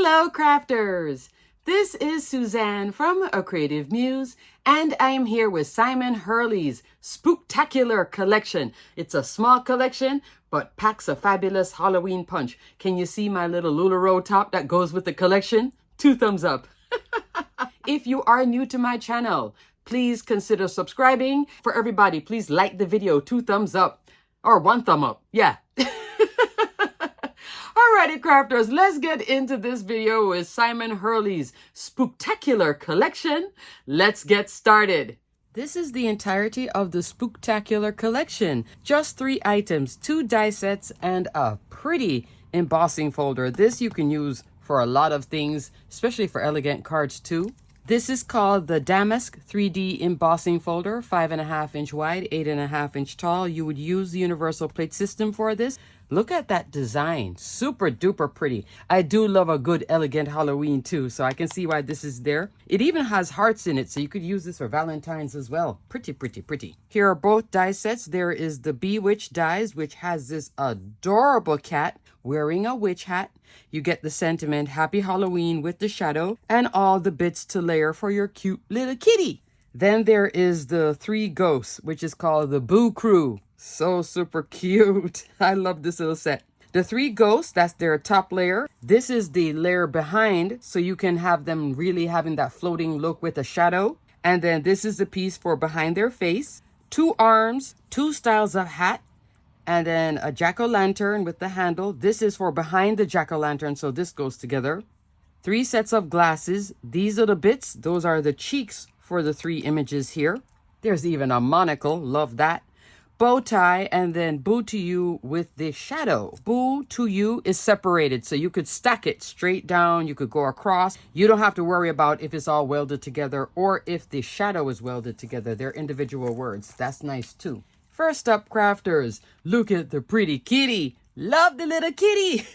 Hello, crafters! This is Suzanne from A Creative Muse, and I am here with Simon Hurley's Spooktacular collection. It's a small collection, but packs a fabulous Halloween punch. Can you see my little LuLaRoe top that goes with the collection? 2 thumbs up. If you are new to my channel, please consider subscribing. For everybody, please like the video, 2 thumbs up, or 1 thumb up, yeah. Alrighty, crafters, let's get into this video with Simon Hurley's Spooktacular collection. Let's get started. This is the entirety of the Spooktacular collection. Just 3 items, 2 die sets, and a pretty embossing folder. This you can use for a lot of things, especially for elegant cards too. This is called the Damask 3D embossing folder, 5.5 inch wide, 8.5 inch tall. You would use the universal plate system for this. Look at that design, super duper pretty. I do love a good elegant Halloween too, so I can see why this is there. It even has hearts in it, so you could use this for Valentine's as well. Pretty, pretty, pretty. Here are both die sets. There is the Bewitched dies, which has this adorable cat wearing a witch hat. You get the sentiment, Happy Halloween with the shadow, and all the bits to layer for your cute little kitty. Then there is the 3 ghosts, which is called the Boo Crew. So super cute. I love this little set. The 3 ghosts, that's their top layer. This is the layer behind, so you can have them really having that floating look with a shadow. And then this is the piece for behind their face. 2 arms, 2 styles of hat, and then a jack-o'-lantern with the handle. This is for behind the jack-o'-lantern, so this goes together. 3 sets of glasses. These are the bits. Those are the cheeks for the 3 images here. There's even a monocle. Love that. Bow tie, and then Boo to You with the shadow. Boo to You is separated, so you could stack it straight down. You could go across. You don't have to worry about if it's all welded together or if the shadow is welded together. They're individual words. That's nice too. First up, crafters, look at the pretty kitty. Love the little kitty.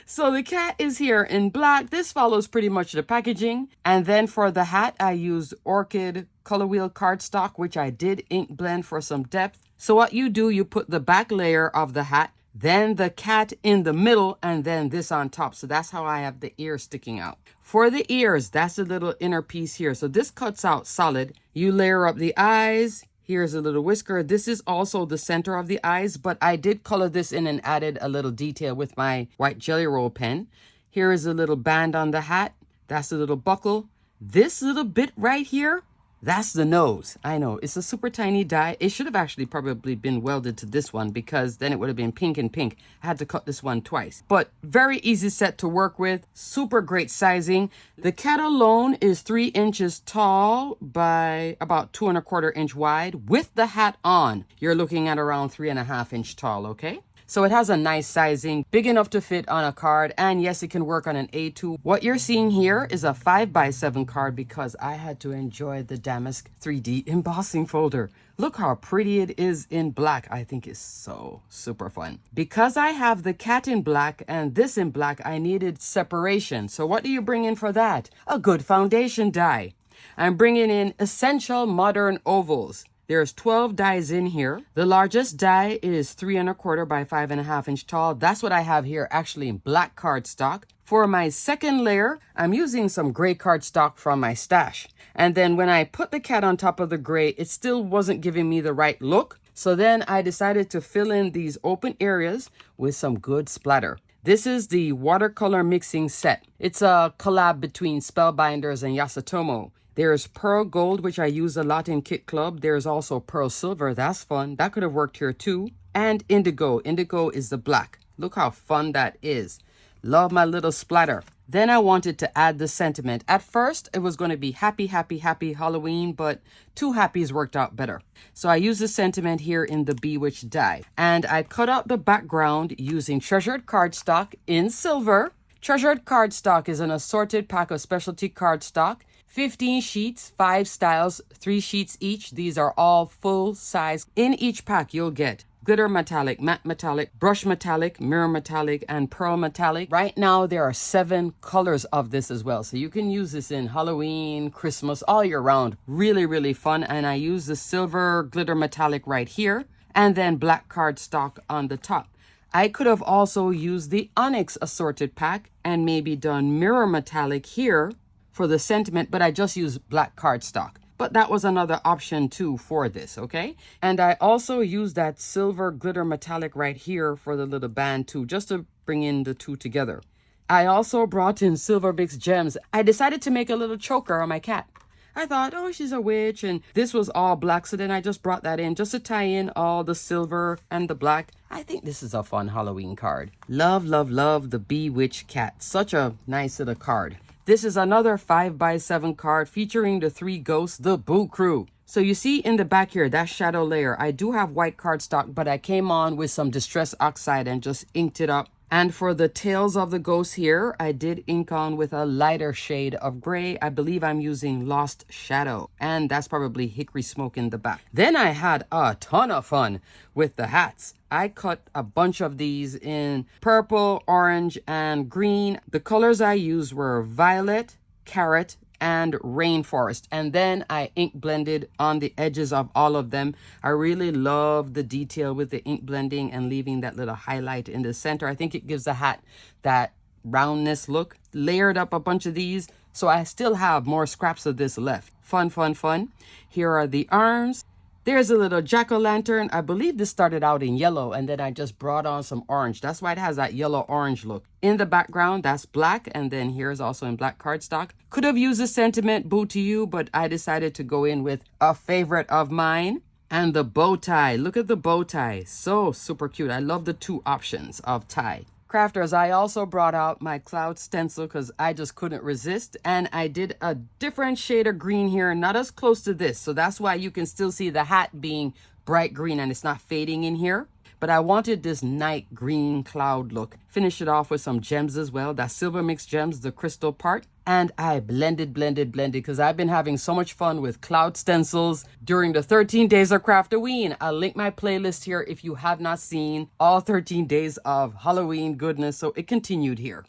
So the cat is here in black. This follows pretty much the packaging. And then for the hat, I used Orchid Color Wheel cardstock, which I did ink blend for some depth. So what you do, you put the back layer of the hat, then the cat in the middle, and then this on top. So that's how I have the ear sticking out. For the ears, that's the little inner piece here. So this cuts out solid. You layer up the eyes. Here's a little whisker. This is also the center of the eyes, but I did color this in and added a little detail with my white Jelly Roll pen. Here is a little band on the hat. That's a little buckle. This little bit right here, that's the nose. I know, it's a super tiny die. It should have actually probably been welded to this one because then it would have been pink and pink. I had to cut this one twice. But very easy set to work with. Super great sizing. The cat alone is 3 inches tall by about 2¼ inch wide. With the hat on, you're looking at around 3.5 inch tall, okay? So it has a nice sizing, big enough to fit on a card, and yes, it can work on an A2. What you're seeing here is a 5x7 card because I had to enjoy the Damask 3D embossing folder. Look how pretty it is in black. I think it's so super fun. Because I have the cat in black and this in black, I needed separation. So what do you bring in for that? A good foundation die. I'm bringing in Essential Modern Ovals. There's 12 dies in here. The largest die is 3¼ by 5.5 inch tall. That's what I have here actually in black cardstock. For my second layer, I'm using some gray cardstock from my stash. And then when I put the cat on top of the gray, it still wasn't giving me the right look. So then I decided to fill in these open areas with some good splatter. This is the watercolor mixing set. It's a collab between Spellbinders and Yasatomo. There's Pearl Gold, which I use a lot in Kit Club. There's also Pearl Silver. That's fun. That could have worked here too. And Indigo. Indigo is the black. Look how fun that is. Love my little splatter. Then I wanted to add the sentiment. At first, it was going to be happy, happy, happy Halloween, but 2 happies worked out better. So I used the sentiment here in the Bewitched die. And I cut out the background using Treasured cardstock in silver. Treasured cardstock is an assorted pack of specialty cardstock. 15 sheets, 5 styles, 3 sheets each. These are all full size. In each pack, you'll get glitter metallic, matte metallic, brush metallic, mirror metallic, and pearl metallic. Right now, there are 7 colors of this as well. So you can use this in Halloween, Christmas, all year round. Really, really fun. And I use the silver glitter metallic right here. And then black cardstock on the top. I could have also used the Onyx assorted pack and maybe done mirror metallic here for the sentiment, but I just used black cardstock. But that was another option too for this, okay? And I also used that silver glitter metallic right here for the little band too, just to bring in the two together. I also brought in silver mixed gems. I decided to make a little choker on my cat. I thought, oh, she's a witch, and this was all black, so then I just brought that in just to tie in all the silver and the black. I think this is a fun Halloween card. Love, love, love the Bewitched cat. Such a nice little card. This is another 5x7 card featuring the 3 ghosts, the Boo Crew. So you see in the back here, that shadow layer, I do have white cardstock, but I came on with some Distress Oxide and just inked it up. And for the tails of the ghosts here, I did ink on with a lighter shade of gray. I believe I'm using Lost Shadow, and that's probably Hickory Smoke in the back. Then I had a ton of fun with the hats. I cut a bunch of these in purple, orange, and green. The colors I used were violet, carrot, and rainforest, and then I ink blended on the edges of all of them. I really love the detail with the ink blending and leaving that little highlight in the center. I think it gives the hat that roundness look. Layered up a bunch of these, so I still have more scraps of this left. Fun, fun, fun. Here are the arms. There's a little jack-o'-lantern. I believe this started out in yellow, and then I just brought on some orange. That's why it has that yellow-orange look. In the background, that's black, and then here's also in black cardstock. Could have used a sentiment, Boo to You, but I decided to go in with a favorite of mine. And the bow tie. Look at the bow tie. So super cute. I love the 2 options of tie. Crafters, I also brought out my cloud stencil because I just couldn't resist. And I did a different shade of green here, not as close to this. So that's why you can still see the hat being bright green and it's not fading in here. But I wanted this night green cloud look. Finish it off with some gems as well. That silver mixed gems, the crystal part. And I blended because I've been having so much fun with cloud stencils during the 13 days of Craftoween. I'll link my playlist here if you have not seen all 13 days of Halloween goodness. So it continued here.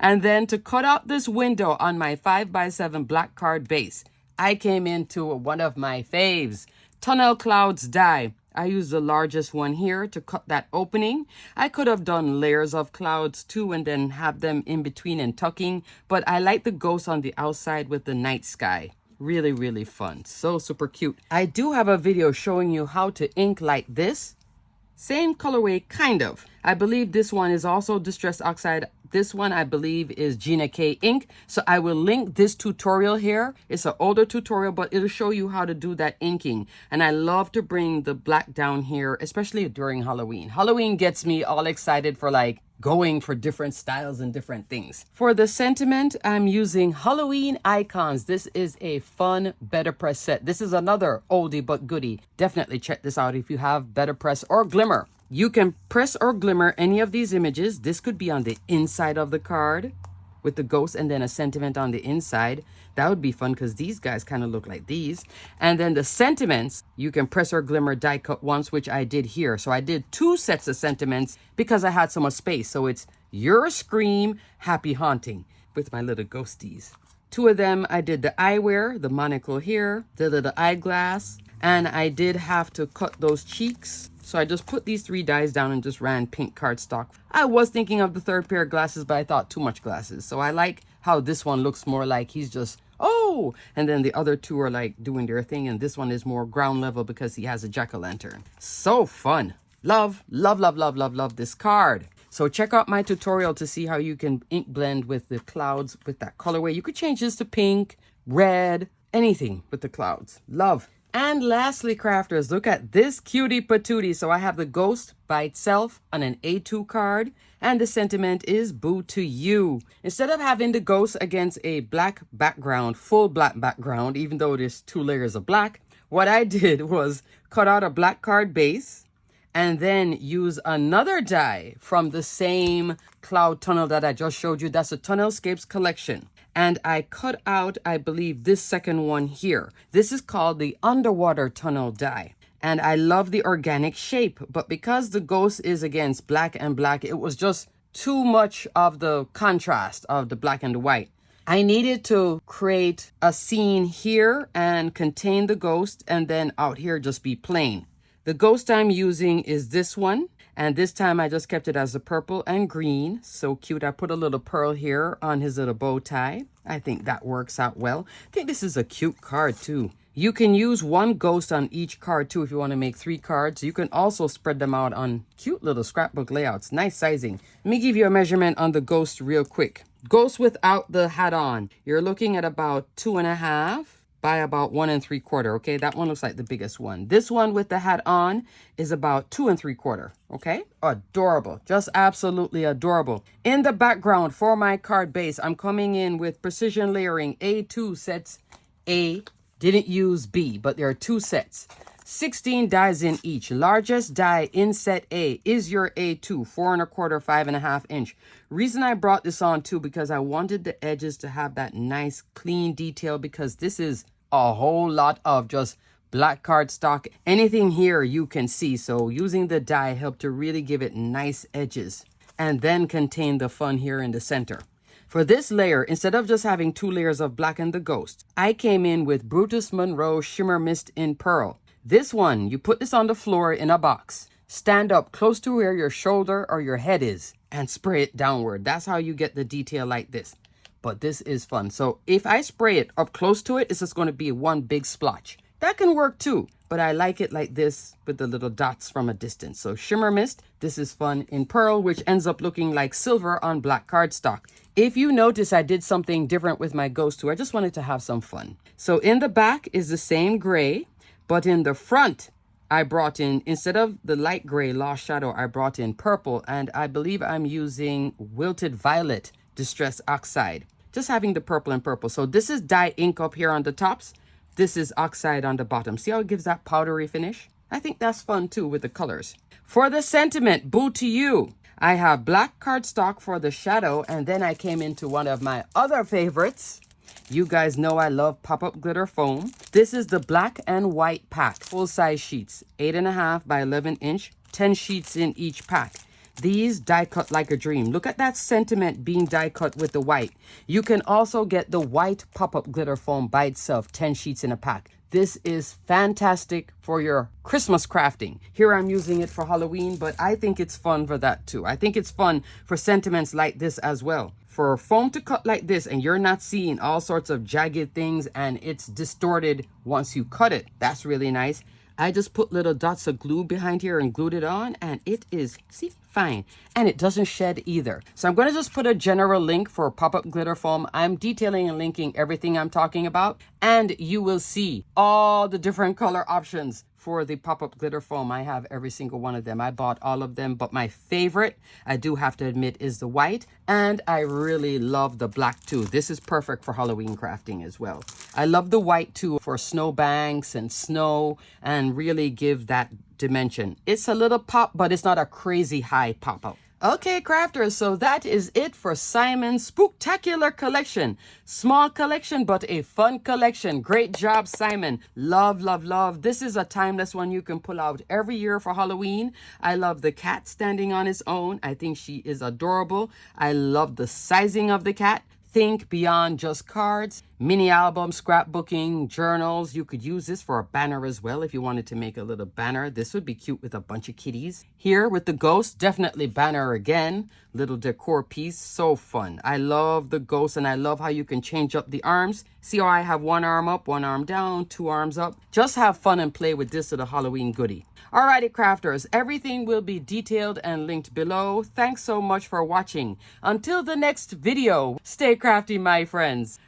And then to cut out this window on my 5x7 black card base, I came into one of my faves, Tunnel Clouds Die. I used the largest one here to cut that opening. I could have done layers of clouds too and then have them in between and tucking, but I like the ghost on the outside with the night sky. Really, really fun. So super cute. I do have a video showing you how to ink like this. Same colorway, kind of. I believe this one is also Distress Oxide. This one, I believe, is Gina K ink. So I will link this tutorial here. It's an older tutorial, but it'll show you how to do that inking. And I love to bring the black down here, especially during Halloween. Halloween gets me all excited for like going for different styles and different things. For the sentiment, I'm using Halloween Icons. This is a fun Better Press set. This is another oldie but goodie. Definitely check this out if you have Better Press or Glimmer. You can press or glimmer any of these images. This could be on the inside of the card with the ghost and then a sentiment on the inside. That would be fun because these guys kind of look like these. And then the sentiments, you can press or glimmer die cut once, which I did here. So I did 2 sets of sentiments because I had so much space. So it's Your Scream, Happy Haunting with my little ghosties. 2 of them, I did the eyewear, the monocle here, the little eyeglass, and I did have to cut those cheeks. So I just put these 3 dies down and just ran pink cardstock. I was thinking of the 3rd pair of glasses, but I thought too much glasses. So I like how this one looks more like he's just, oh, and then the other 2 are like doing their thing. And this one is more ground level because he has a jack-o'-lantern. So fun. Love, love, love, love, love, love this card. So check out my tutorial to see how you can ink blend with the clouds with that colorway. You could change this to pink, red, anything with the clouds. Love. And lastly, crafters, look at this cutie patootie. So I have the ghost by itself on an A2 card, and the sentiment is Boo to You. Instead of having the ghost against a black background, full black background, even though there's 2 layers of black, what I did was cut out a black card base and then use another die from the same cloud tunnel that I just showed you. That's a Tunnelscapes collection. And I cut out, I believe, this second one here. This is called the Underwater Tunnel die. And I love the organic shape, but because the ghost is against black and black, it was just too much of the contrast of the black and the white. I needed to create a scene here and contain the ghost, and then out here just be plain. The ghost I'm using is this one, And this time I just kept it as a purple and green. So cute. I put a little pearl here on his little bow tie. I think that works out well. I think this is a cute card too. You can use one ghost on each card too if you want to make 3 cards. You can also spread them out on cute little scrapbook layouts. Nice sizing. Let me give you a measurement on the ghost real quick. Ghost without the hat on, you're looking at about 2.5 by about 1 3/4. Okay, that one looks like the biggest one. This one with the hat on is about 2 3/4. Okay, adorable, just absolutely adorable. In the background for my card base, I'm coming in with precision layering A2 sets A. Didn't use B, but there are 2 sets. 16 dies in each. Largest die in set A is your A2, 4 1/4, 5.5 inch. Reason I brought this on too, because I wanted the edges to have that nice clean detail, because this is a whole lot of just black cardstock. Anything here you can see. So using the die helped to really give it nice edges and then contain the fun here in the center. For this layer, instead of just having 2 layers of black and the ghost, I came in with Brutus Monroe Shimmer Mist in Pearl. This one, you put this on the floor in a box. Stand up close to where your shoulder or your head is and spray it downward. That's how you get the detail like this. But this is fun. So if I spray it up close to it, it's just going to be one big splotch. That can work too, but I like it like this with the little dots from a distance. So Shimmer Mist, this is fun in Pearl, which ends up looking like silver on black cardstock. If you notice, I did something different with my ghost too. I just wanted to have some fun. So in the back is the same gray, but in the front, I brought in, instead of the light gray Lost Shadow, I brought in purple, and I believe I'm using Wilted Violet Distress Oxide. Just having the purple and purple. So this is dye ink up here on the tops. This is oxide on the bottom. See how it gives that powdery finish? I think that's fun too with the colors. For the sentiment, boo to you. I have black cardstock for the shadow, and then I came into one of my other favorites. You guys know I love pop-up glitter foam. This is the black and white pack, full-size sheets, 8.5 by 11 inch, 10 sheets in each pack. These die cut like a dream. Look at that sentiment being die cut with the white. You can also get the white pop-up glitter foam by itself, 10 sheets in a pack. This is fantastic for your Christmas crafting. Here I'm using it for Halloween, but I think it's fun for that too. I think it's fun for sentiments like this as well. For foam to cut like this and you're not seeing all sorts of jagged things and it's distorted once you cut it, that's really nice. I just put little dots of glue behind here and glued it on, and it is, see, fine. And it doesn't shed either. So I'm going to just put a general link for pop-up glitter foam. I'm detailing and linking everything I'm talking about, and you will see all the different color options for the pop-up glitter foam. I have every single one of them. I bought all of them, but my favorite, I do have to admit, is the white, and I really love the black too. This is perfect for Halloween crafting as well. I love the white too for snowbanks and snow, and really give that dimension. It's a little pop, but it's not a crazy high pop-up. Okay, crafters, so that is it for Simon's Spooktacular collection. Small collection, but a fun collection. Great job, Simon. Love, love, love. This is a timeless one you can pull out every year for Halloween. I love the cat standing on its own. I think she is adorable. I love the sizing of the cat. Think beyond just cards, mini album, scrapbooking, journals. You could use this for a banner as well if you wanted to make a little banner. This would be cute with a bunch of kitties. Here with the ghost, definitely banner again. Little decor piece, so fun. I love the ghost, and I love how you can change up the arms. See how I have one arm up, one arm down, 2 arms up. Just have fun and play with this little Halloween goodie. Alrighty, crafters, everything will be detailed and linked below. Thanks so much for watching. Until the next video, stay crafty, my friends.